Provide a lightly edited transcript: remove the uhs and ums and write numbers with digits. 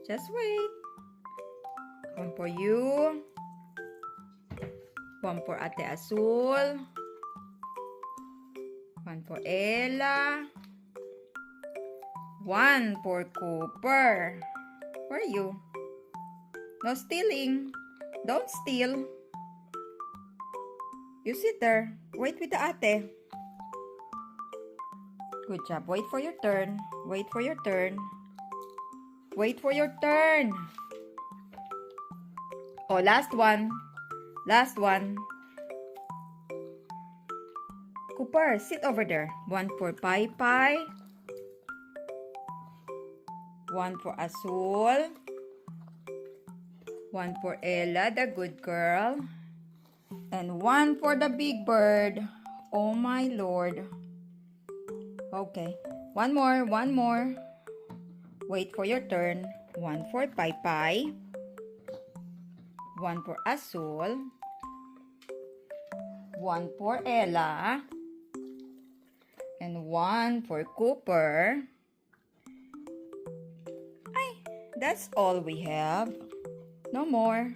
Just wait. One for you. One for Ate Azul. One for Ella. One for Cooper. Where are you? No stealing. Don't steal. You sit there. Wait with the ate. Good job. Wait for your turn. Wait for your turn. Wait for your turn. Oh, last one. Last one. Cooper, sit over there. One for Pai Pai. One for Azul. One for Ella, the good girl. And one for the big bird. Oh my Lord. Okay. One more. Wait for your turn. One for Pai Pai. One for Azul. One for Ella. And one for Cooper. Ay, that's all we have. No more.